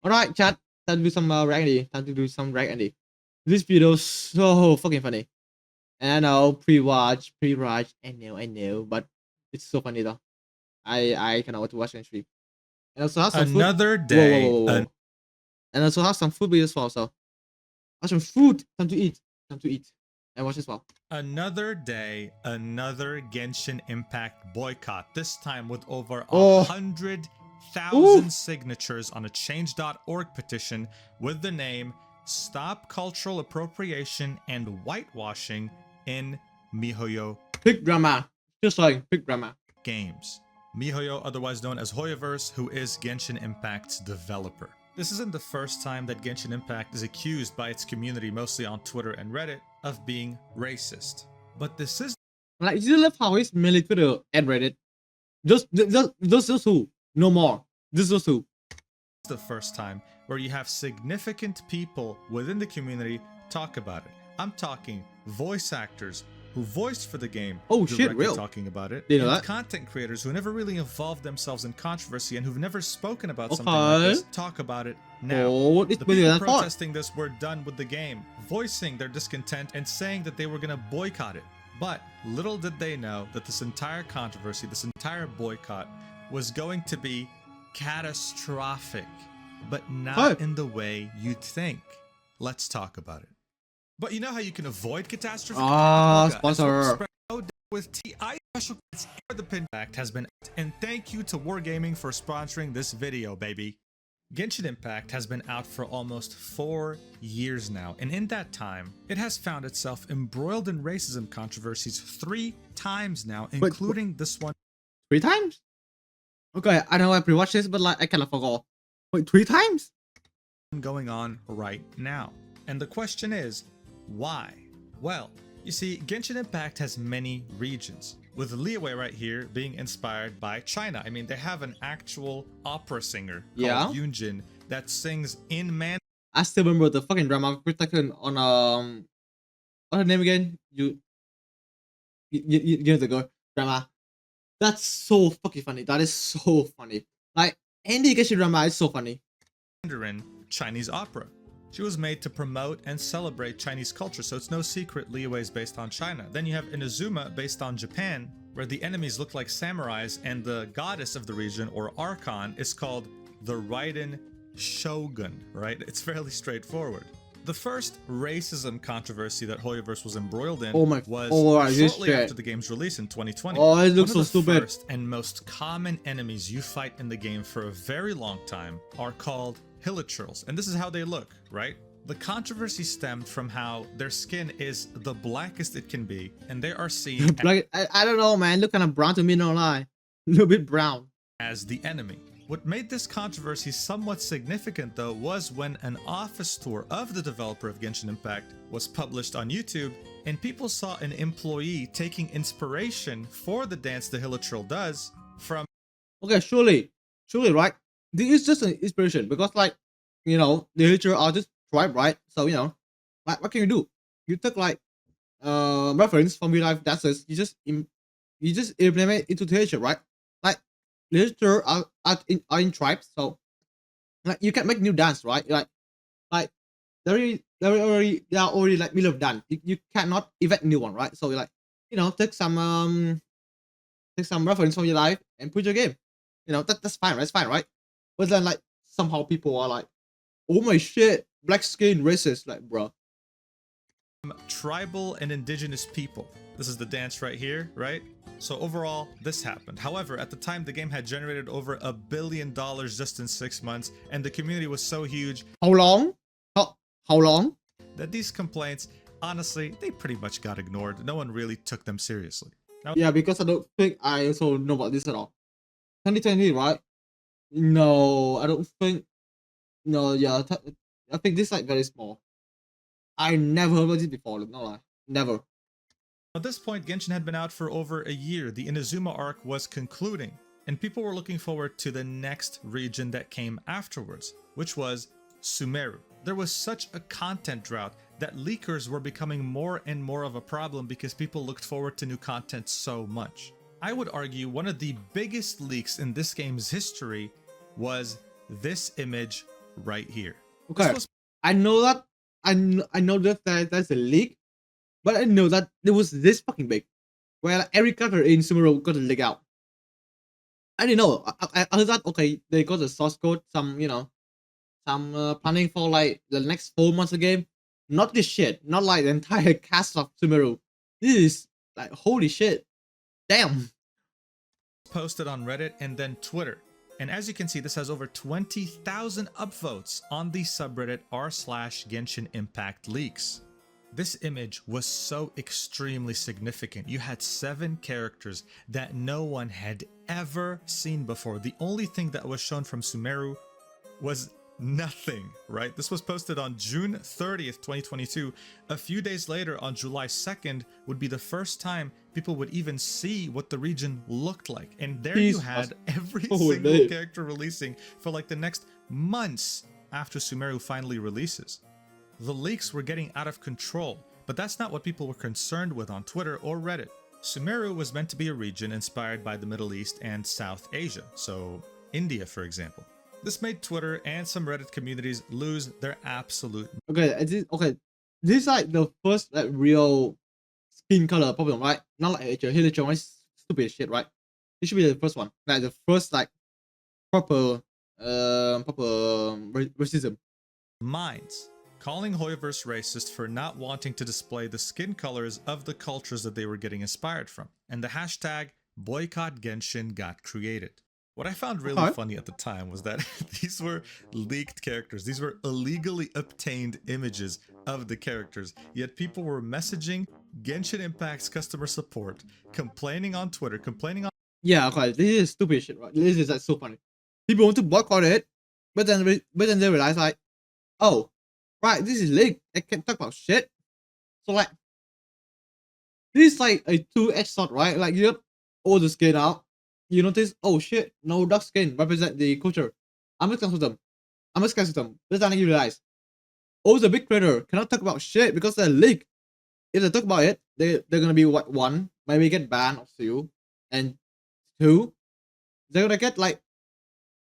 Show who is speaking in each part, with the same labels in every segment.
Speaker 1: Alright, chat. Time to do some rank Andy. Time to do some rank Andy. This video is so fucking funny. And I know, pre-watch, I know, but it's so funny though. I cannot wait to watch and stream. And also have some
Speaker 2: Another
Speaker 1: food.
Speaker 2: day.
Speaker 1: Whoa. And also have some food videos as well. So have some food. Time to eat. And watch as well.
Speaker 2: Another day, another Genshin Impact boycott. This time with over 100,000 signatures on a change.org petition with the name "Stop Cultural Appropriation and Whitewashing in miHoYo
Speaker 1: Big drama. Just like big drama.
Speaker 2: Games." miHoYo, otherwise known as hoyoverse, who is Genshin Impact's developer. This isn't the first time that Genshin Impact is accused by its community, mostly on Twitter and Reddit, of being racist. But this is
Speaker 1: like, you love how it's mainly Twitter and Reddit. Just two. No more. Those two.
Speaker 2: the first time where you have significant people within the community talk about it. I'm talking voice actors who voiced for the game,
Speaker 1: real
Speaker 2: talking about it,
Speaker 1: and
Speaker 2: that? Content creators who never really involved themselves in controversy and who've never spoken about something like this talk about it now. The people protesting this were done with the game, voicing their discontent and saying that they were going to boycott it. But little did they know that this entire controversy, this entire boycott, was going to be catastrophic, but not in the way you'd think. Let's talk about it. But you know how you can avoid catastrophe?
Speaker 1: Sponsor.
Speaker 2: With TI special the pin fact has been out, and thank you to Wargaming for sponsoring this video, baby. Genshin Impact has been out for almost 4 years now, and in that time, it has found itself embroiled in racism controversies 3 times now, including this one.
Speaker 1: 3 times? Okay, I know I pre-watched this, but like I kind of forgot. Wait, 3 times?
Speaker 2: Going on right now. And the question is, why? Well, you see, Genshin Impact has many regions, with Liyue right here being inspired by China. I mean, they have an actual opera singer called Yunjin that sings in Mandarin.
Speaker 1: I still remember the fucking drama protection on what's her name again? You know the girl drama. That's so fucking funny. That is so funny. Like any Genshin drama is so funny.
Speaker 2: Mandarin Chinese opera. She was made to promote and celebrate Chinese culture, so it's no secret Liyue is based on China. Then you have Inazuma based on Japan, where the enemies look like samurais, and the goddess of the region, or Archon, is called the Raiden Shogun, right? It's fairly straightforward. The first racism controversy that hoyoverse was embroiled in was shortly after the game's release in 2020.
Speaker 1: Oh, it looks so stupid.
Speaker 2: The first and most common enemies you fight in the game for a very long time are called hilichurls, and this is how they look, right? The controversy stemmed from how their skin is the blackest it can be, and they are seen
Speaker 1: I don't know, man. Look kind of brown to me, no lie. A little bit brown.
Speaker 2: As the enemy. What made this controversy somewhat significant, though, was when an office tour of the developer of Genshin Impact was published on YouTube, and people saw an employee taking inspiration for the dance the hilichurl does from...
Speaker 1: Okay, surely, right? This is just an inspiration because, like, you know, the hilichurl are just tribe, right? So, you know, like, what can you do? You took like reference from real life dances. You just implement into the hilichurl, right? Like, hilichurl are in tribes, so like you can make new dance, right? Like they are already like middle of done. You cannot invent new one, right? So like, you know, take some reference from your life and put your game. You know, that's fine, right? That's fine, right? But then like somehow people are like, oh my shit, black skin racist, like, bro.
Speaker 2: Tribal and indigenous people. This is the dance right here, right? So overall, this happened. However, at the time, the game had generated over $1 billion just in 6 months, and the community was so huge.
Speaker 1: How long? How long?
Speaker 2: That these complaints, honestly, they pretty much got ignored. No one really took them seriously.
Speaker 1: Now, yeah, because I don't think I also know about this at all. 2020, right? No, I don't think. No, yeah, I think this is like very small. I never heard of this before. No lie, never.
Speaker 2: At this point, Genshin had been out for over a year. The Inazuma arc was concluding, and people were looking forward to the next region that came afterwards, which was Sumeru. There was such a content drought that leakers were becoming more and more of a problem because people looked forward to new content so much. I would argue one of the biggest leaks in this game's history was this image right here.
Speaker 1: Okay, I know that I know that that's a leak, but I know that it was this fucking big, where like, every character in Sumeru got a leak out. I didn't know. I heard that okay, they got the source code, some some planning for like the next 4 months of the game. Not this shit, not like the entire cast of Sumeru. This is like holy shit, damn.
Speaker 2: Posted on Reddit and then Twitter. And as you can see, this has over 20,000 upvotes on the subreddit r/GenshinImpact leaks. This image was so extremely significant. You had 7 characters that no one had ever seen before. The only thing that was shown from Sumeru was nothing, right? This was posted on June 30th, 2022. A few days later, on July 2nd, would be the first time people would even see what the region looked like. And there you had every single character releasing for like the next months after Sumeru finally releases. The leaks were getting out of control, but that's not what people were concerned with on Twitter or Reddit. Sumeru was meant to be a region inspired by the Middle East and South Asia, so India, for example. This made Twitter and some Reddit communities lose their absolute.
Speaker 1: Okay, this is like the first like real skin color problem, right? Not like Hilichurl one is stupid shit, right? This should be the first one, like the first like proper racism.
Speaker 2: Minds calling hoyoverse racist for not wanting to display the skin colors of the cultures that they were getting inspired from, and the hashtag boycott Genshin got created. What I found really funny at the time was that these were leaked characters. These were illegally obtained images of the characters, yet people were messaging Genshin Impact's customer support, complaining on Twitter, complaining on...
Speaker 1: Yeah, okay, this is stupid shit, right? This is like so funny. People want to boycott it, but then they realize like, oh, right, this is leaked. I can't talk about shit. So like, this is like a two-edged sword, right? Like you have all the skin out. You notice, oh shit, no dark skin represent the culture. I'm just cancel them. This time you realize, all the big creator cannot talk about shit because they're leaked. If they talk about it, they're gonna be what, one, maybe get banned or sue, and 2, they're gonna get like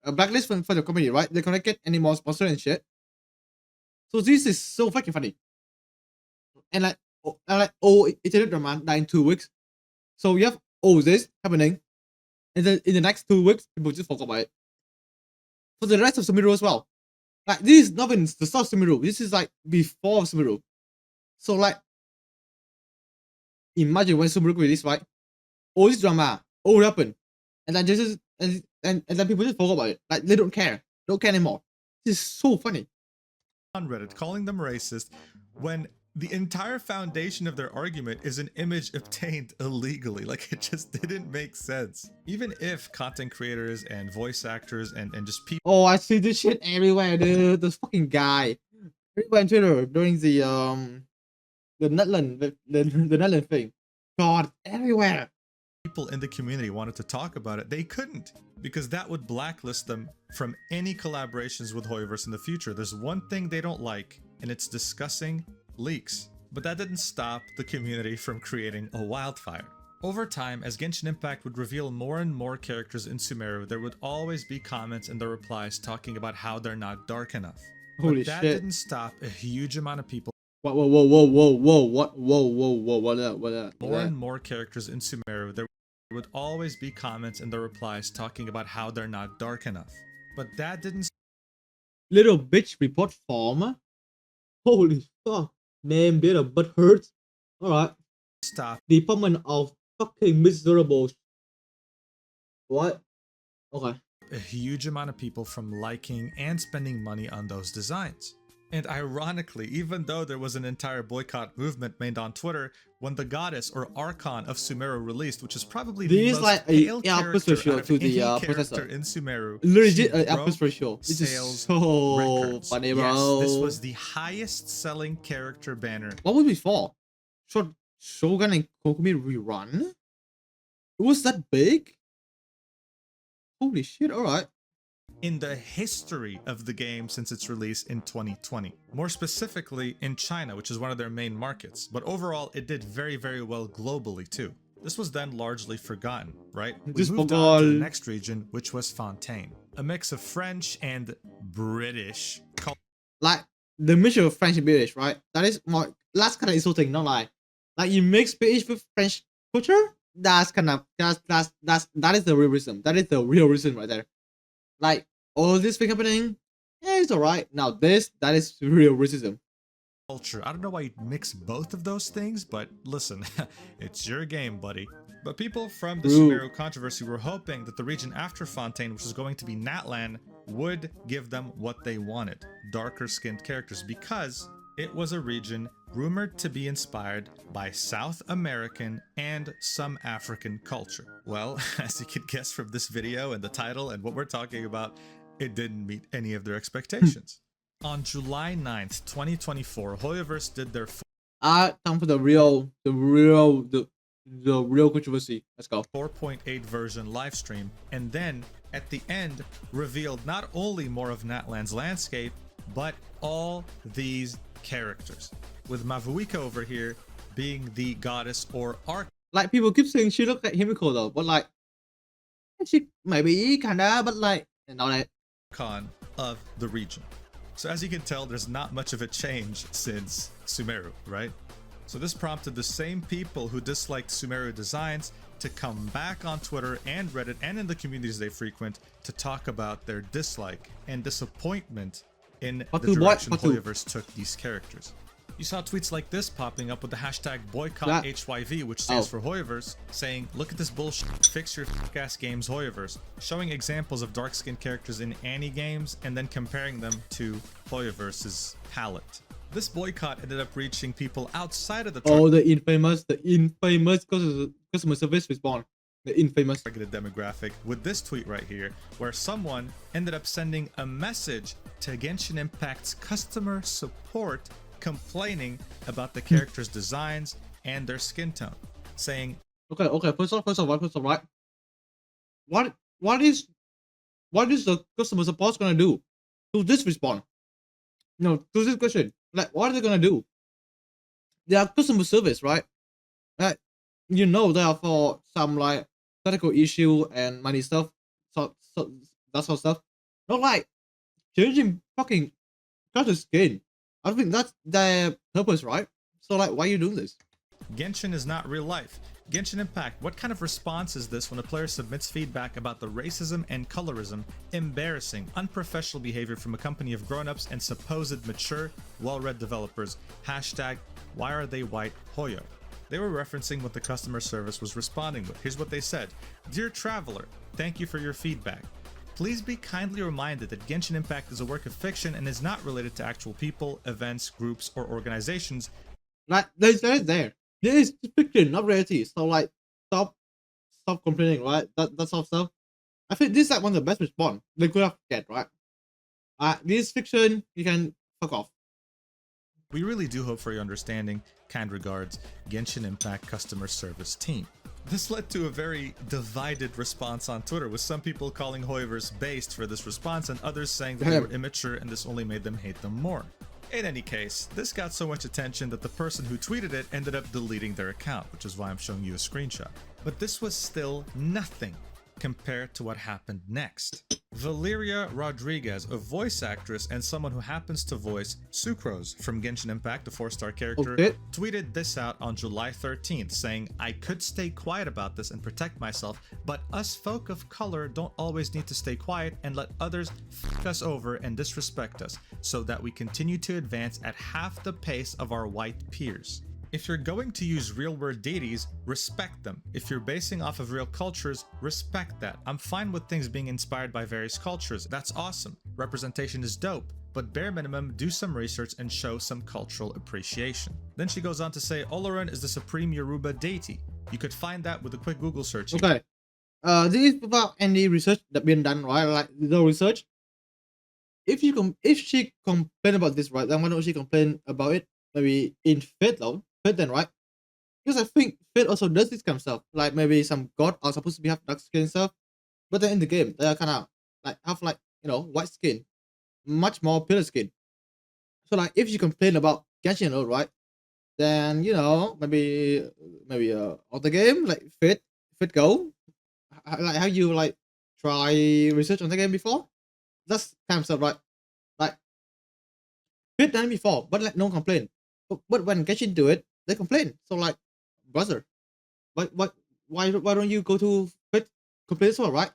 Speaker 1: a blacklist for the company, right? They're gonna get any more sponsor and shit. So this is so fucking funny. And internet drama died in 2 weeks. So you have all this happening. And then in the next 2 weeks, people just forgot about it. For the rest of Sumeru as well. Like, this is not even the start of Sumeru. This is like before Sumeru. So like, imagine when Sumeru released, right? All this drama, all happened. And then just and then people just forgot about it. Like, they don't care. Don't care anymore. This is so funny.
Speaker 2: On Reddit, calling them racist when the entire foundation of their argument is an image obtained illegally. Like, it just didn't make sense. Even if content creators and voice actors and just people...
Speaker 1: Oh, I see this shit everywhere, dude. This fucking guy. Everywhere on Twitter during the Netherlands thing. God, everywhere.
Speaker 2: People in the community wanted to talk about it. They couldn't, because that would blacklist them from any collaborations with Hoyoverse in the future. There's one thing they don't like, and it's discussing leaks. But that didn't stop the community from creating a wildfire. Over time, as Genshin Impact would reveal more and more characters in Sumeru, there would always be comments in the replies talking about how they're not dark enough.
Speaker 1: Holy
Speaker 2: but that
Speaker 1: shit.
Speaker 2: didn't stop a huge amount of people.
Speaker 1: What that?
Speaker 2: More and more characters in Sumeru, there would always be comments in the replies talking about how they're not dark enough. But that didn't...
Speaker 1: Little bitch report form? Holy fuck. Name, date of birth hurts. Alright.
Speaker 2: Stop.
Speaker 1: Department of fucking miserable. What? Okay.
Speaker 2: A huge amount of people from liking and spending money on those designs. And ironically, even though there was an entire boycott movement made on Twitter, when the goddess or Archon of Sumeru released, which is probably the most
Speaker 1: like
Speaker 2: pale
Speaker 1: a
Speaker 2: character
Speaker 1: ratio to the
Speaker 2: character in Sumeru,
Speaker 1: legit output ratio. This is so
Speaker 2: records.
Speaker 1: funny, bro.
Speaker 2: Yes, this was the highest selling character banner.
Speaker 1: What was before? Shogun and Kokumi rerun? It was that big? Holy shit, alright.
Speaker 2: In the history of the game since its release in 2020. More specifically in China, which is one of their main markets. But overall, it did very, very well globally too. This was then largely forgotten, right? We moved on to the next region, which was Fontaine. a mix of French and British culture.
Speaker 1: Like the mixture of French and British, right? That is more, that's kind of insulting, not like you mix British with French culture. That's kind of that is the real reason. That is the real reason right there. Like all this thing happening, yeah, it's alright. Now that is real racism.
Speaker 2: Culture. I don't know why you'd mix both of those things, but listen, it's your game, buddy. But people from the Sumeru controversy were hoping that the region after Fontaine, which was going to be Natlan, would give them what they wanted, darker skinned characters, because it was a region rumored to be inspired by South American and some African culture. Well, as you can guess from this video and the title and what we're talking about, it didn't meet any of their expectations. On July 9th, 2024, Hoyoverse did their
Speaker 1: time for the real controversy. Let's go.
Speaker 2: 4.8 version live stream, and then at the end revealed not only more of Natlan's landscape, but all these characters, with Mavuika over here being the goddess or arc.
Speaker 1: Like people keep saying she looked like Himiko though, but like she maybe kinda, but like not that
Speaker 2: icon of the region. So as you can tell, there's not much of a change since Sumeru, right? So this prompted the same people who disliked Sumeru designs to come back on Twitter and Reddit and in the communities they frequent to talk about their dislike and disappointment in the direction Hoyoverse took these characters. You saw tweets like this popping up with the hashtag boycott HYV, which stands for Hoyoverse, saying, "Look at this bullshit, fix your ass games Hoyoverse," showing examples of dark-skinned characters in Annie games and then comparing them to Hoyoverse's palette. This boycott ended up reaching people outside of the
Speaker 1: the infamous customer service response. The infamous
Speaker 2: targeted demographic with this tweet right here, where someone ended up sending a message to Genshin Impact's customer support complaining about the characters' designs and their skin tone, saying,
Speaker 1: okay, first of all, right? What is the customer support gonna do to this response? No, to this question. Like, what are they gonna do? They are customer service, right? Like, you know, they are for some like technical issue and money stuff, so that sort of stuff. Not like changing fucking character skin. I think that's their purpose, right? So like, why are you doing this?
Speaker 2: Genshin is not real life. Genshin Impact, what kind of response is this when a player submits feedback about the racism and colorism, embarrassing, unprofessional behavior from a company of grown-ups and supposed mature, well-read developers? Hashtag, why are they white Hoyo? They were referencing what the customer service was responding with. Here's what they said. "Dear traveler, thank you for your feedback. Please be kindly reminded that Genshin Impact is a work of fiction and is not related to actual people, events, groups, or organizations."
Speaker 1: Like, there is fiction, not reality. So like, stop complaining, right? That sort of stuff. I think this is like one of the best response they could have get, right? This fiction, you can fuck off.
Speaker 2: We really do hope for your understanding. Kind regards, Genshin Impact customer service team. This led to a very divided response on Twitter, with some people calling Hoyoverse based for this response and others saying that they were immature and this only made them hate them more. In any case, this got so much attention that the person who tweeted it ended up deleting their account, which is why I'm showing you a screenshot. But this was still nothing compared to what happened next. Valeria Rodriguez, a voice actress and someone who happens to voice Sucrose from Genshin Impact, a 4-star character, tweeted this out on July 13th, saying, "I could stay quiet about this and protect myself, but us folk of color don't always need to stay quiet and let others fuck us over and disrespect us, so that we continue to advance at half the pace of our white peers. If you're going to use real world deities, respect them. If you're basing off of real cultures, respect that. I'm fine with things being inspired by various cultures. That's awesome. Representation is dope. But bare minimum, do some research and show some cultural appreciation." Then she goes on to say, Oloran is the supreme Yoruba deity. You could find that with a quick Google search.
Speaker 1: Okay. This is without any research that been done, right? Like, no research. If she complain about this, right, then why don't she complain about it maybe in Fate though? Fate then, right? Because I think Fate also does this kind of stuff. Like maybe some god are supposed to be have dark skin and stuff, but then in the game they are kind of like have like, you know, white skin, much more pale skin. So like if you complain about Genshin, right, then you know maybe other game like Fate Go, like how you like try research on the game before. That's kind of stuff, right? Like bit done before, but like no complaint. But when Genshin do it, they complain. So like, brother, why don't you go to bit complain as well, right?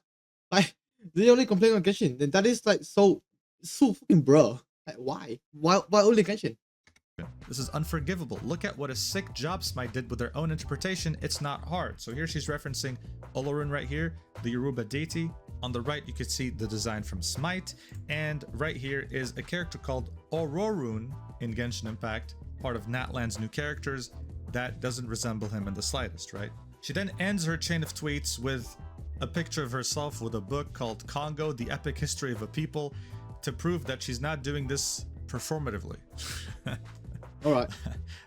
Speaker 1: Like they only complain on Genshin, then that is like so fucking bro. Like why only Genshin?
Speaker 2: This is unforgivable. Look at what a sick job Smite did with their own interpretation. It's not hard. So here she's referencing Olorun right here, the Yoruba deity. On the right, you could see the design from Smite. And right here is a character called Ororun in Genshin Impact, part of Natlan's new characters. That doesn't resemble him in the slightest, right? She then ends her chain of tweets with a picture of herself with a book called Congo, The Epic History of a People, to prove that she's not doing this performatively.
Speaker 1: All right.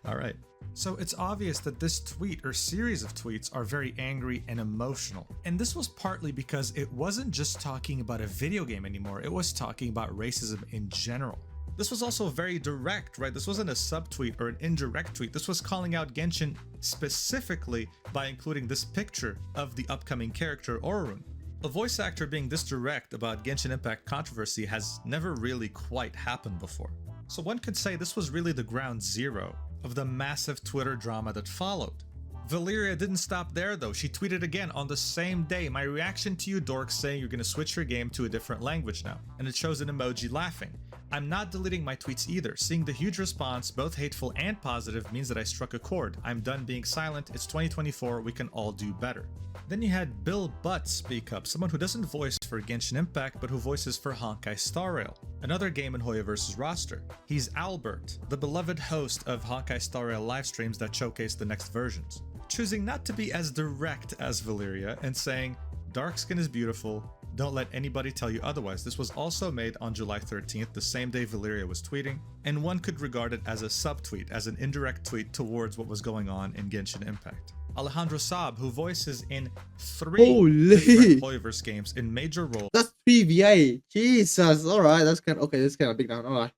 Speaker 2: All right. So it's obvious that this tweet or series of tweets are very angry and emotional. And this was partly because it wasn't just talking about a video game anymore, it was talking about racism in general. This was also very direct, right? This wasn't a subtweet or an indirect tweet. This was calling out Genshin specifically by including this picture of the upcoming character Orun. A voice actor being this direct about Genshin Impact controversy has never really quite happened before. So one could say this was really the ground zero of the massive Twitter drama that followed. Valeria didn't stop there though. She tweeted again on the same day, "My reaction to you dorks saying you're gonna switch your game to a different language now." And it shows an emoji laughing. "I'm not deleting my tweets either. Seeing the huge response, both hateful and positive, means that I struck a chord. I'm done being silent. It's 2024. We can all do better." Then you had Bill Butt speak up, someone who doesn't voice for Genshin Impact, but who voices for Honkai Star Rail, another game in hoyoverse's roster. He's Albert, the beloved host of Honkai Star Rail live streams that showcase the next versions, choosing not to be as direct as Valeria and saying, "Dark skin is beautiful. Don't let anybody tell you otherwise." This was also made on July 13th, the same day Valeria was tweeting, and one could regard it as a subtweet, as an indirect tweet towards what was going on in Genshin Impact. Alejandro Saab, who voices in 3 different Hoyoverse games in major roles.
Speaker 1: That's 3VA. Jesus. Alright, that's kind of okay, that's kind of big down. Alright.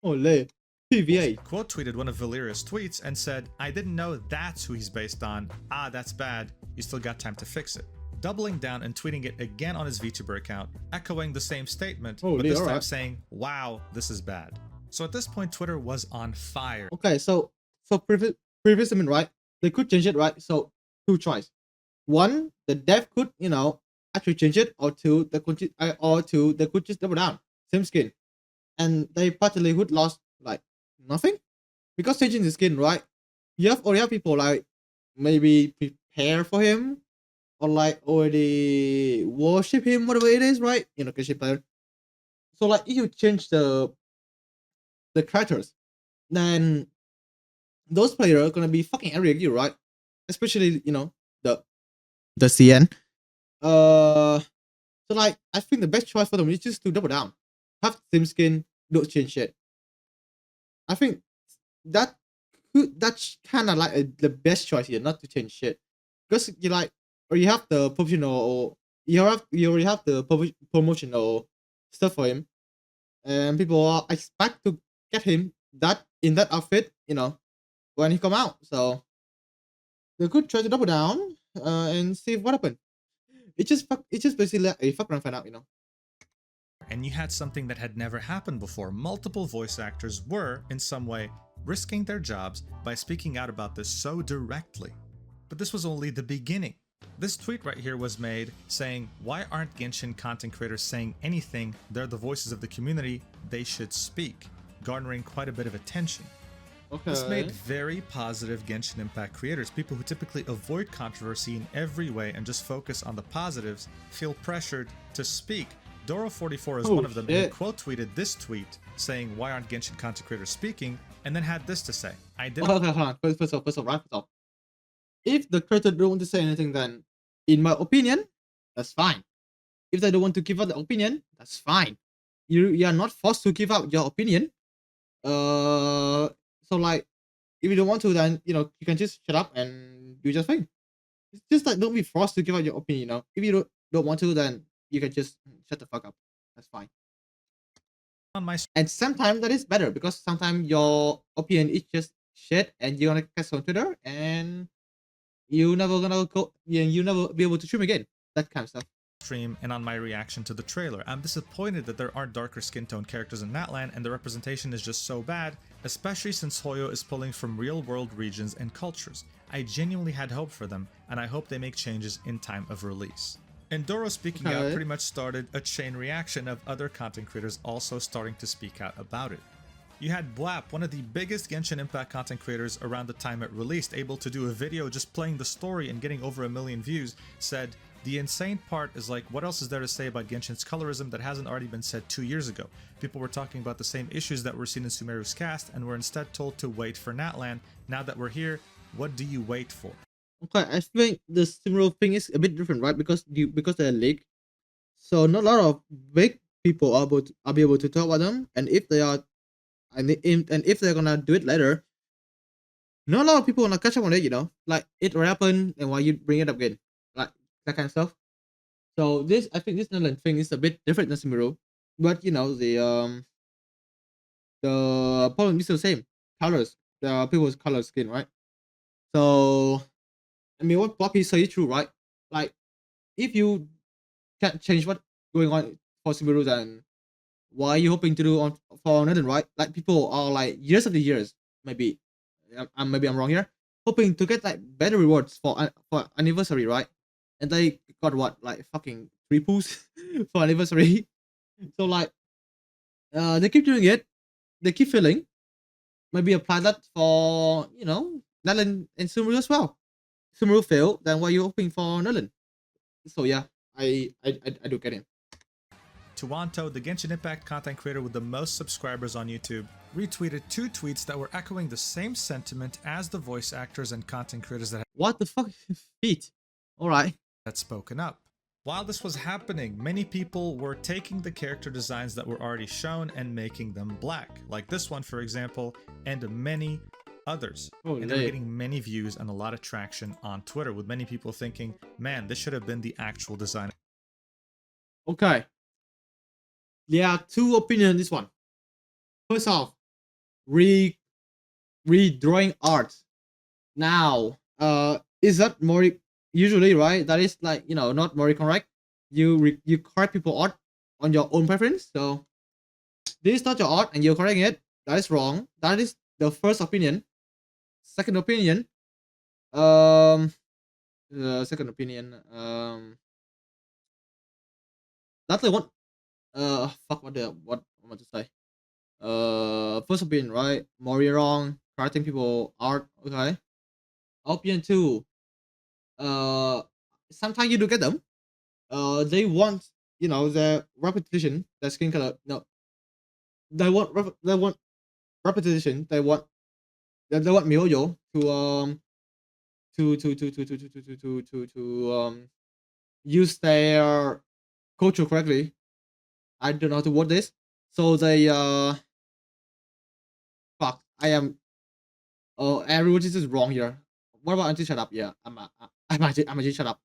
Speaker 1: Holy. 3VA.
Speaker 2: Quote tweeted one of Valeria's tweets and said, "I didn't know that's who he's based on. Ah, that's bad. You still got time to fix it." Doubling down and tweeting it again on his VTuber account, echoing the same statement, but this time saying, "Wow, this is bad." So at this point, Twitter was on fire.
Speaker 1: Okay, so previous statement, right? They could change it, right? So two choice. One, the dev could, actually change it, or two, they could just double down, same skin, and they partially would lost like nothing because changing the skin, right? You have people like maybe prepare for him or like already worship him, whatever it is, right? Genshin player. So like if you change the characters, then those players are gonna be fucking angry at you, right? Especially the CN. So like I think the best choice for them is just to double down, have the same skin, don't change shit. I think that's kind of like the best choice here, not to change shit, because or you have the promotional, you already have the promotional stuff for him, and people expect to get him in that outfit, when he come out. So they could try to double down and see what happened. It's just basically like a fuck around find out,
Speaker 2: And you had something that had never happened before. Multiple voice actors were, in some way, risking their jobs by speaking out about this so directly. But this was only the beginning. This tweet right here was made saying, "Why aren't Genshin content creators saying anything? They're the voices of the community. They should speak," garnering quite a bit of attention.
Speaker 1: Okay.
Speaker 2: This made very positive Genshin Impact creators, people who typically avoid controversy in every way and just focus on the positives, feel pressured to speak. Doro44 is one of them, who quote tweeted this tweet saying, "Why aren't Genshin content creators speaking?" and then had this to say, "I didn't."
Speaker 1: Okay, hold on. First off. If the creator don't want to say anything, then in my opinion, that's fine. If they don't want to give out the opinion, that's fine. You are not forced to give out your opinion. So like, if you don't want to, then you can just shut up and do just fine. It's just like, don't be forced to give out your opinion. If you don't want to, then you can just shut the fuck up. That's fine. And sometimes that is better, because sometimes your opinion is just shit, and you're gonna catch on Twitter, and you never be able to stream again. That kind of stuff.
Speaker 2: stream and on my reaction to the trailer. I'm disappointed that there aren't darker skin tone characters in Natlan and the representation is just so bad, especially since Hoyo is pulling from real world regions and cultures. I genuinely had hope for them, and I hope they make changes in time of release. And Doro speaking out pretty much started a chain reaction of other content creators also starting to speak out about it. You had Blap, one of the biggest Genshin Impact content creators around the time it released, able to do a video just playing the story and getting over 1 million views, said, "The insane part is like, what else is there to say about Genshin's colorism that hasn't already been said 2 years ago? People were talking about the same issues that were seen in Sumeru's cast and were instead told to wait for Natlan. Now that we're here, what do you wait for?"
Speaker 1: Okay, I think the Sumeru thing is a bit different, right? Because they're leaked, so not a lot of big people are able to talk about them, and if they are. And if they're gonna do it later, not a lot of people gonna catch up on it, you know. Like it happened, and why you bring it up again, like that kind of stuff. So I think this Netherlands thing is a bit different than Sumeru, but you know the problem is the same. Colors, the people's color skin, right? So I mean, what Poppy say is true, right? Like if you can't change what's going on for Sumeru, then why are you hoping to do on for Netherlands, right? Like people are like years of the years, maybe maybe I'm wrong here, hoping to get like better rewards for anniversary, right? And they got what, like fucking 3 pools for anniversary. So like they keep doing it, they keep failing. Maybe apply that for, you know, Netherlands and Sumeru as well. Sumeru failed, then why are you hoping for Netherlands? So yeah, I do get it.
Speaker 2: Tuanto, the Genshin Impact content creator with the most subscribers on YouTube, retweeted 2 tweets that were echoing the same sentiment as the voice actors and content creators that
Speaker 1: what the fuck? Feet. Alright.
Speaker 2: had spoken up. While this was happening, many people were taking the character designs that were already shown and making them black, like this one for example, and many others. And they were getting many views and a lot of traction on Twitter, with many people thinking, man, this should have been the actual design.
Speaker 1: Okay. There are 2 opinions on this one. First off, redrawing art. Now, is that more usually, right? That is like, you know, not more correct. You correct people art on your own preference. So this is not your art and you're correcting it. That is wrong. That is the first opinion. Second opinion. Second opinion. That's the one. Fuck, what am I to say? First opinion, right? Mori wrong, correcting people art, okay. Opinion 2. Sometimes you do get them. They want, you know, the repetition, the skin color. No, they want repetition. They want MiHoYo to use their culture correctly. I don't know how to word this. So they fuck. I am. Oh, everyone is just wrong here. What about Anji? Shut up. Yeah, I'm Anji. Shut up.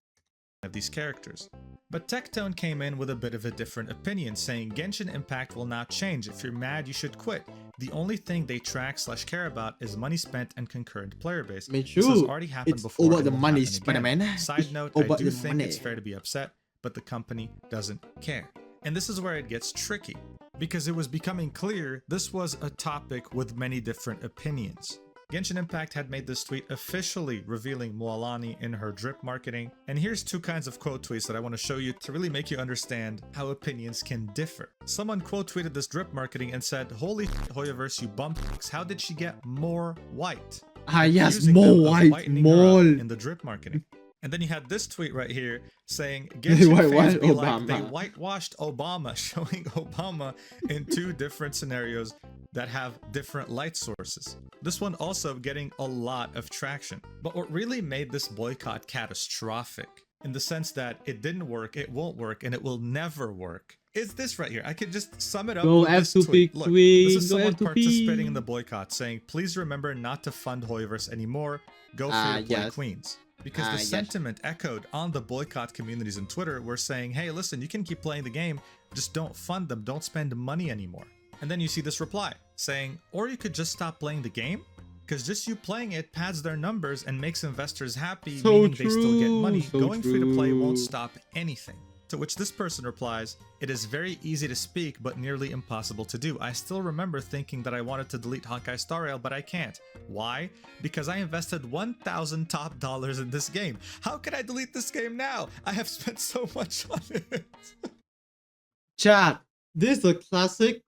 Speaker 2: Of these characters. But Tectone came in with a bit of a different opinion, saying Genshin Impact will not change. If you're mad, you should quit. The only thing they track/care about is money spent and concurrent player base.
Speaker 1: Me
Speaker 2: This has already happened
Speaker 1: it's
Speaker 2: before.
Speaker 1: over the money, Spider-Man.
Speaker 2: Side note, I do think it's fair to be upset, but the company doesn't care. And this is where it gets tricky, because it was becoming clear this was a topic with many different opinions. Genshin Impact had made this tweet officially revealing Moalani in her drip marketing, and here's 2 kinds of quote tweets that I want to show you to really make you understand how opinions can differ. Someone quote tweeted this drip marketing and said, "Holy shit, Hoyoverse, you bumfucks, how did she get more white?"
Speaker 1: Yes, more white, more
Speaker 2: in the drip marketing. And then you had this tweet right here saying, Genshin fans be like, they whitewashed Obama, showing Obama in 2 different scenarios that have different light sources. This one also getting a lot of traction. But what really made this boycott catastrophic, in the sense that it didn't work, it won't work, and it will never work, is this right here. I could just sum it up with this tweet. Look, this is someone participating in the boycott saying, please remember not to fund Hoyoverse anymore, go for your play queens. Because the sentiment echoed on the boycott communities on Twitter were saying, hey, listen, you can keep playing the game, just don't fund them, don't spend money anymore. And then you see this reply saying, or you could just stop playing the game, because just you playing it pads their numbers and makes investors happy, meaning they still get money. Going free to play won't stop anything. To which this person replies, "It is very easy to speak, but nearly impossible to do. I still remember thinking that I wanted to delete Honkai Star Rail, but I can't. Why? Because I invested 1,000 top dollars in this game. How can I delete this game now? I have spent so much on it."
Speaker 1: Chat, this is a classic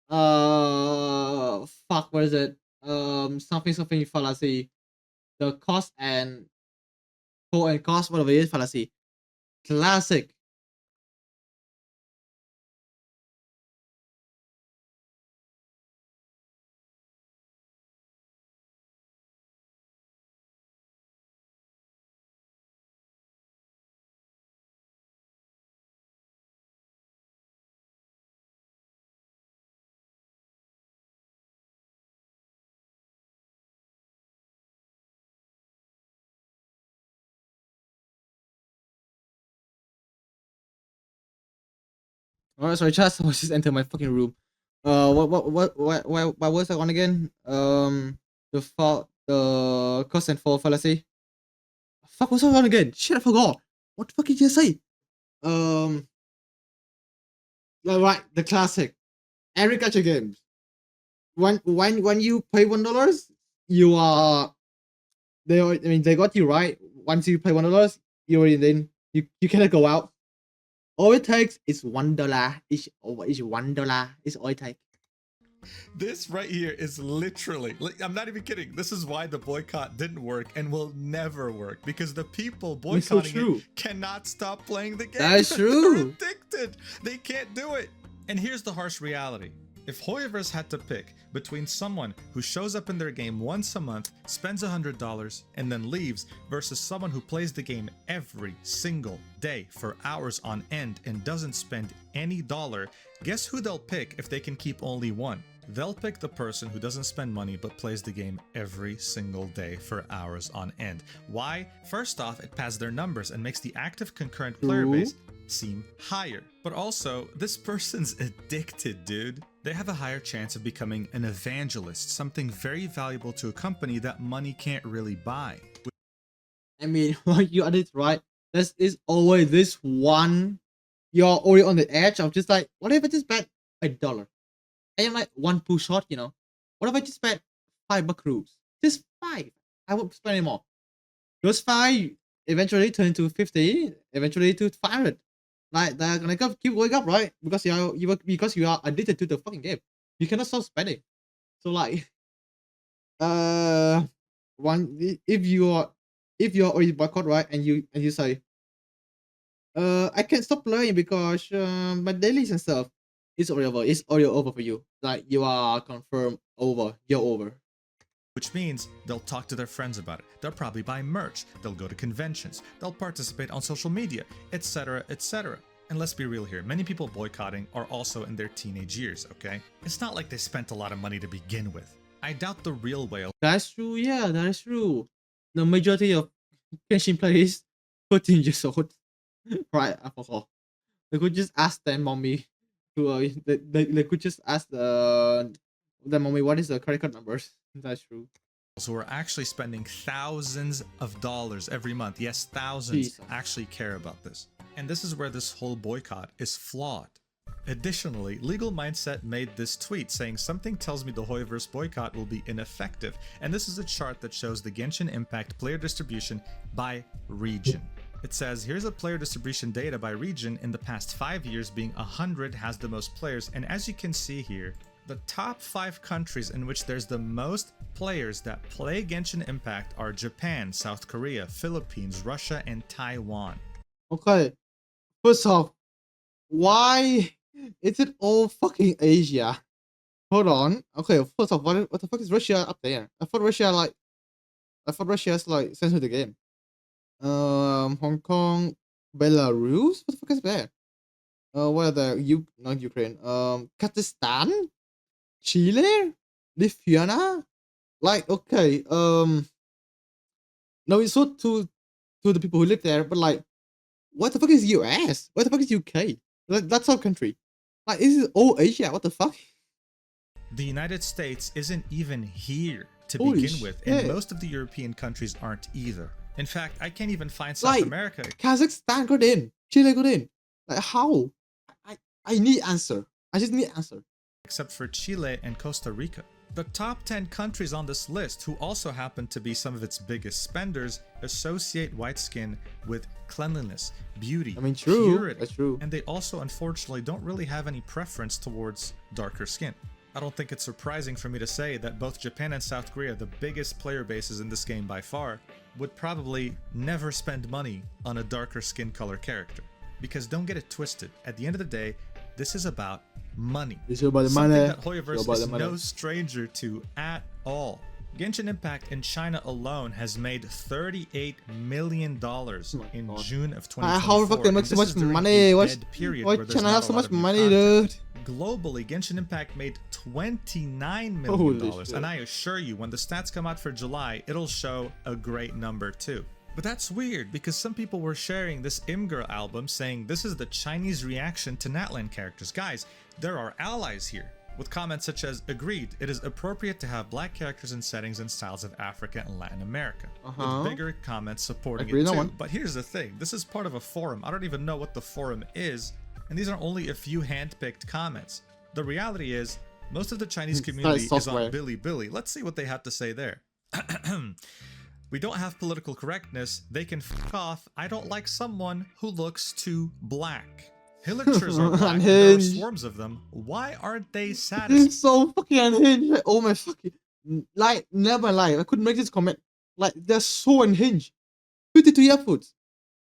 Speaker 1: fuck, what is it? Something fallacy. The cost and cost, whatever it is, fallacy. Classic. Alright, sorry, just I just enter my fucking room. What was that one again? The cost and fall fallacy. Fuck, what's that one again? Shit, I forgot. What the fuck did you say? Right, the classic. Every gacha games. When you pay $1, you are they got you right. Once you pay $1, you cannot go out. All it takes is $1. It's $1. It's all it takes.
Speaker 2: This right here is literally, I'm not even kidding. This is why the boycott didn't work and will never work, because the people boycotting it cannot stop playing the game.
Speaker 1: That's true.
Speaker 2: They're addicted. They can't do it. And here's the harsh reality. If Hoyoverse had to pick between someone who shows up in their game once a month, spends $100, and then leaves, versus someone who plays the game every single day for hours on end and doesn't spend any dollar, guess who they'll pick if they can keep only one? They'll pick the person who doesn't spend money but plays the game every single day for hours on end. Why? First off, it pads their numbers and makes the active concurrent player base seem higher. But also, this person's addicted, dude. They have a higher chance of becoming an evangelist, something very valuable to a company that money can't really buy.
Speaker 1: I mean, you are it right. This is always this one. You're already on the edge of just like, what if I just bet $1? I am like one push shot, you know. What if I just bet $5 Just 5. I won't spend any more. Those 5 eventually turn into 50, eventually to 500. Like they're gonna keep going up, right? Because you are addicted to the fucking game. You cannot stop spending. So like, if you're already boycott, right, and you say, I can't stop playing because my dailies and stuff. It's already over. It's already over for you. Like you are confirmed over. You're over.
Speaker 2: Which means they'll talk to their friends about it. They'll probably buy merch. They'll go to conventions. They'll participate on social media, etc., etc. And let's be real here, many people boycotting are also in their teenage years, okay? It's not like they spent a lot of money to begin with. I doubt the real whale.
Speaker 1: That's true, yeah, that is true. The majority of Genshin players 13 years old. Right, I forgot. They could just ask their mommy to they could just ask the mommy what is the credit card numbers. That's true.
Speaker 2: Who are actually spending thousands of dollars every month. Yes, thousands actually care about this. And this is where this whole boycott is flawed. Additionally, Legal Mindset made this tweet saying, "Something tells me the Hoyoverse boycott will be ineffective." And this is a chart that shows the Genshin Impact player distribution by region. It says, here's a player distribution data by region. In the past 5 years, being 100 has the most players. And as you can see here, the top 5 countries in which there's the most players that play Genshin Impact are Japan, South Korea, Philippines, Russia, and Taiwan.
Speaker 1: Okay, first off, why is it all fucking Asia? Hold on. Okay, first off, what the fuck is Russia up there? I thought Russia's like censored the game. Hong Kong, Belarus. What the fuck is there? What are the not Ukraine? Kazakhstan, Chile, Lithuania. Like, okay, no, it's so to the people who live there, but like, what the fuck is US? What the fuck is UK? That's our country. Like, this is all Asia. What the fuck?
Speaker 2: The United States isn't even here to begin with, and most of the European countries aren't either. In fact, I can't even find South America.
Speaker 1: Kazakhstan got in. Chile got in. Like how? I need answer. I just need answer.
Speaker 2: Except for Chile and Costa Rica. The top 10 countries on this list, who also happen to be some of its biggest spenders, associate white skin with cleanliness, beauty,
Speaker 1: true.
Speaker 2: purity.
Speaker 1: That's true.
Speaker 2: And they also, unfortunately, don't really have any preference towards darker skin. I don't think it's surprising for me to say that both Japan and South Korea, the biggest player bases in this game by far, would probably never spend money on a darker skin color character. Because don't get it twisted, at the end of the day, this is about money.
Speaker 1: It's about the
Speaker 2: Something
Speaker 1: money.
Speaker 2: that Hoyoverse is no stranger to at all. Genshin Impact in China alone has made $38 million in June of 2024.
Speaker 1: How the fuck they make so much money? Why China have so much money, dude?
Speaker 2: Globally, Genshin Impact made $29 million. And I assure you, when the stats come out for July, it'll show a great number too. But that's weird, because some people were sharing this Imgur album saying this is the Chinese reaction to Natlan characters. Guys, there are allies here, with comments such as, agreed, it is appropriate to have black characters in settings and styles of Africa and Latin America. With bigger comments supporting it too. But here's the thing, this is part of a forum. I don't even know what the forum is, and these are only a few hand-picked comments. The reality is, most of the Chinese community is on Bilibili. Let's see what they have to say there. We don't have political correctness. They can f off. I don't like someone who looks too black. Hillagers are black. There are swarms of them. Why aren't they satisfied?
Speaker 1: It's so fucking unhinged. Oh my fucking... Like, never lie. I couldn't make this comment. Like, they're so unhinged. 52 upvotes.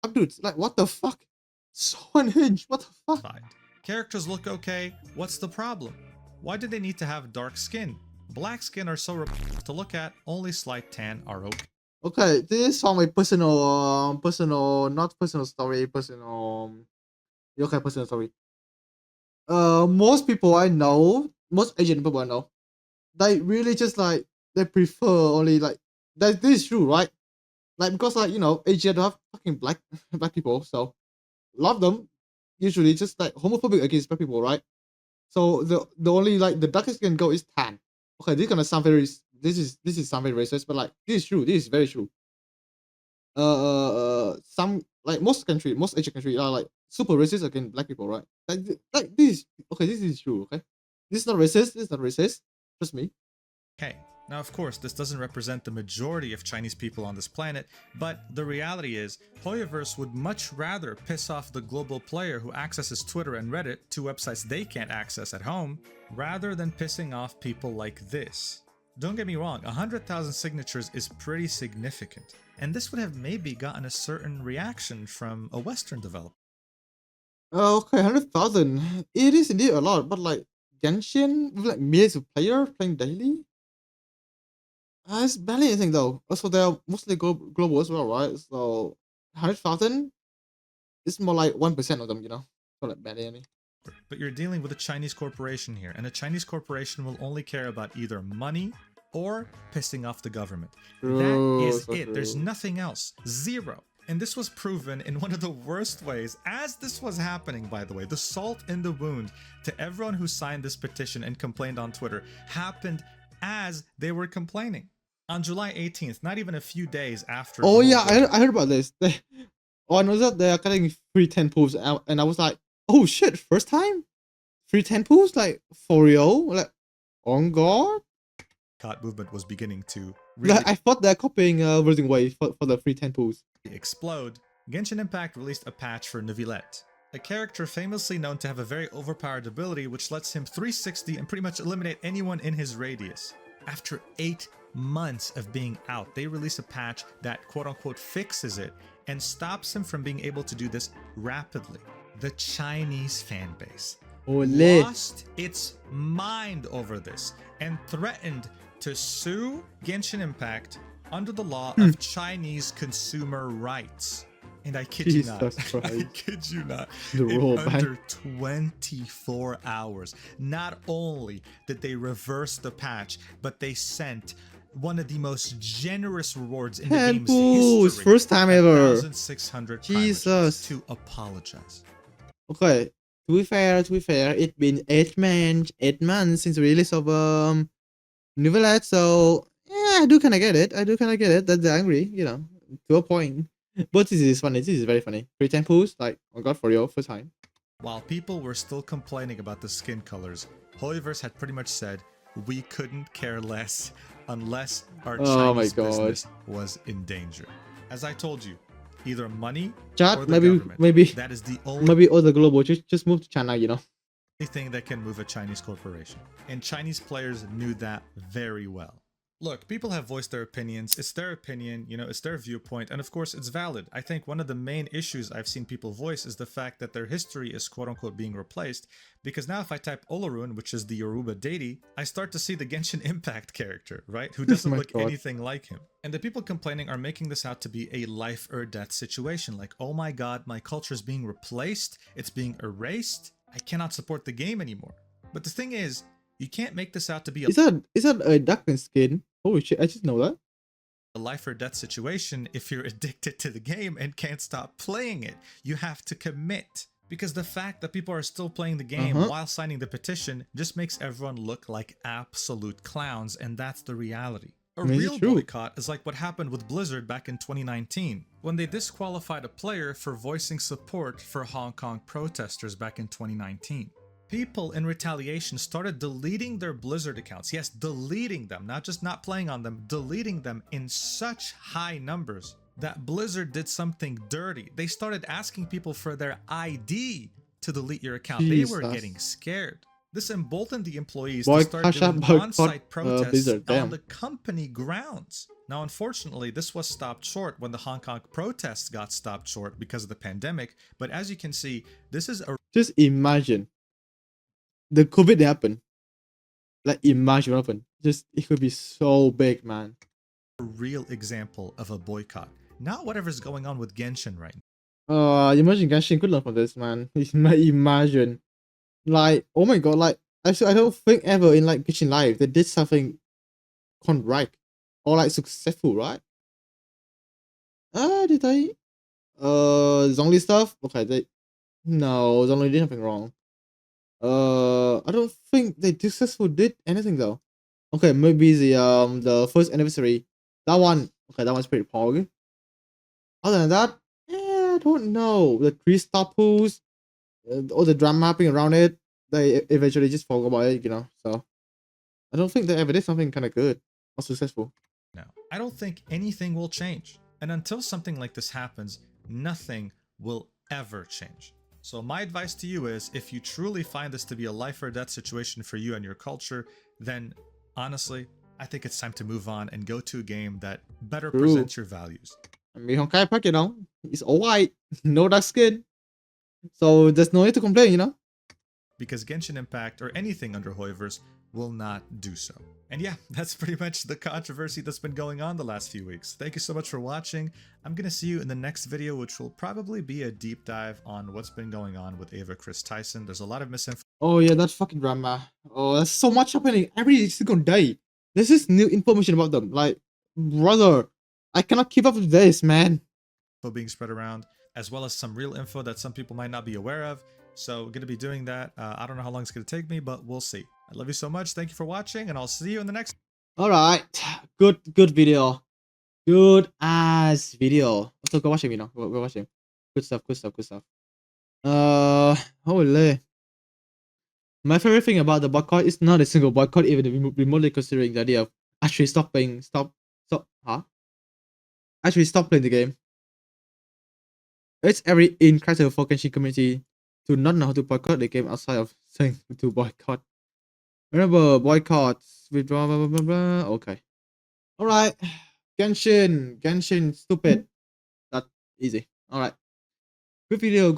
Speaker 1: Upvotes. Like, what the fuck? So unhinged. What the fuck?
Speaker 2: Characters look okay. What's the problem? Why do they need to have dark skin? Black skin are so repulsive to look at. Only slight tan are okay.
Speaker 1: Okay, this is from a personal story. Most people I know, most Asian people I know, they really just like, they prefer only like, this is true, right? Like, because like, you know, Asia don't have fucking black people, so a lot of them usually just like homophobic against black people, right? So the only like the darkest can go is tan. Okay, this is gonna sound very, this is sound very racist, but like, this is true. This is very true. Some like most Asian countries are like super racist against black people, right? Like this. Okay, this is true. Okay, this is not racist. This is not racist. Trust me.
Speaker 2: Okay. Now, of course, this doesn't represent the majority of Chinese people on this planet, but the reality is, Hoyoverse would much rather piss off the global player who accesses Twitter and Reddit, two websites they can't access at home, rather than pissing off people like this. Don't get me wrong, 100,000 signatures is pretty significant, and this would have maybe gotten a certain reaction from a Western developer.
Speaker 1: Okay, 100,000. It is indeed a lot, but like Genshin with like millions of players playing daily. It's barely anything though. Also, they're mostly global as well, right? So 100,000 is more like 1% of them, you know. So like barely any.
Speaker 2: But you're dealing with a Chinese corporation here, and a Chinese corporation will only care about either money or pissing off the government. That is it. There's nothing else. Zero. And this was proven in one of the worst ways. As this was happening, by the way, the salt in the wound to everyone who signed this petition and complained on Twitter happened as they were complaining. On July 18th, not even a few days after...
Speaker 1: Oh yeah, I heard about this. I know that they are getting free 10 pools, and I was like, oh shit, first time? Free 10 pools? Like, for real? Like, on God?
Speaker 2: Cat movement was beginning to really...
Speaker 1: Like, I thought they're copying Virgin Wave for the free 10 pools.
Speaker 2: Explode. Genshin Impact released a patch for Neuvillette, a character famously known to have a very overpowered ability which lets him 360 and pretty much eliminate anyone in his radius. After 8 months of being out, they release a patch that quote-unquote fixes it and stops him from being able to do this rapidly. The Chinese fanbase lost its mind over this and threatened to sue Genshin Impact under the law of Chinese consumer rights. And I kid you not, I kid you not, in under 24 hours, not only did they reverse the patch, but they sent one of the most generous rewards in the game's history.
Speaker 1: First time ever.
Speaker 2: 1,600
Speaker 1: Jesus.
Speaker 2: to apologize.
Speaker 1: Okay, to be fair, it's been 8 months since the release of Neuvillette, so yeah, I do kind of get it. That they're angry, you know, to a point. But this is funny. This is very funny. Free temples, like, oh god, for real, first time.
Speaker 2: While people were still complaining about the skin colors, hoyoverse had pretty much said we couldn't care less unless our Chinese business was in danger. As I told you, either money or the government.
Speaker 1: Maybe
Speaker 2: that is the only
Speaker 1: maybe all the global just move to China, you know.
Speaker 2: thing that can move a Chinese corporation. And Chinese players knew that very well. Look, people have voiced their opinions. It's their opinion, you know, it's their viewpoint, and of course it's valid. I think one of the main issues I've seen people voice is the fact that their history is quote-unquote being replaced, because now if I type Olorun, which is the Yoruba deity, I start to see the Genshin Impact character, right? Who doesn't look anything like him. And the people complaining are making this out to be a life or death situation, like, oh my god, my culture is being replaced, it's being erased, I cannot support the game anymore. But the thing is, you can't make this out to be
Speaker 1: Is that a darkened skin? Holy shit, I just know that.
Speaker 2: A life or death situation if you're addicted to the game and can't stop playing it. You have to commit. Because the fact that people are still playing the game while signing the petition just makes everyone look like absolute clowns, and that's the reality. A real boycott is like what happened with Blizzard back in 2019, when they disqualified a player for voicing support for Hong Kong protesters back in 2019. People in retaliation started deleting their Blizzard accounts. Yes, deleting them, not just not playing on them, deleting them in such high numbers that Blizzard did something dirty. They started asking people for their ID to delete your account.
Speaker 1: Jesus.
Speaker 2: They were getting scared. This emboldened the employees to start doing on-site protests on the company grounds. Now, unfortunately, this was stopped short when the Hong Kong protests got stopped short because of the pandemic. But as you can see, this is a...
Speaker 1: Just imagine the COVID happened. Like, imagine what happened. Just, it could be so big, man.
Speaker 2: A real example of a boycott. Not whatever's going on with Genshin right
Speaker 1: now. Imagine Genshin could learn from this, man. Imagine. Like, oh my god, like, actually, I don't think ever in, like, Genshin Live they did something gone right. Or, like, successful, right? Did they? Zhongli stuff? Okay, no, Zhongli did nothing wrong. I don't think they successfully did anything though. Okay, maybe the first anniversary. That one, okay, that one's pretty pog. Other than that, I don't know. The 3-star pools, all the drum mapping around it, they eventually just forgot about it, you know. So I don't think they ever did something kind of good or successful.
Speaker 2: No, I don't think anything will change. And until something like this happens, nothing will ever change. So my advice to you is, if you truly find this to be a life or death situation for you and your culture, then honestly, I think it's time to move on and go to a game that better presents your values.
Speaker 1: I mean, Honkai Pack, you know, it's all white, no dark skin. So there's no need to complain, you know?
Speaker 2: Because Genshin Impact or anything under hoyoverse will not do so. And yeah, that's pretty much the controversy that's been going on the last few weeks. Thank you so much for watching. I'm gonna see you in the next video, which will probably be a deep dive on what's been going on with Ava Chris Tyson. There's a lot of misinformation.
Speaker 1: Oh yeah, that fucking drama. Oh, there's so much happening every single day. There's just new information about them. Like, brother, I cannot keep up with this, man.
Speaker 2: Being spread around, as well as some real info that some people might not be aware of. So we're going to be doing that. I don't know how long it's going to take me, but we'll see. I love you so much. Thank you for watching, and I'll see you in the next.
Speaker 1: All right. Good video. Good ass video. So go watch him, you know. Go watch him. Good stuff. Holy. My favorite thing about the boycott is not a single boycott, even remotely considering the idea of actually stop playing the game. It's every incredible for Genshin community to not know how to boycott the game outside of saying to boycott. Remember, boycotts with blah blah blah blah. Okay. Alright. Genshin, stupid. That easy. Alright. Good video.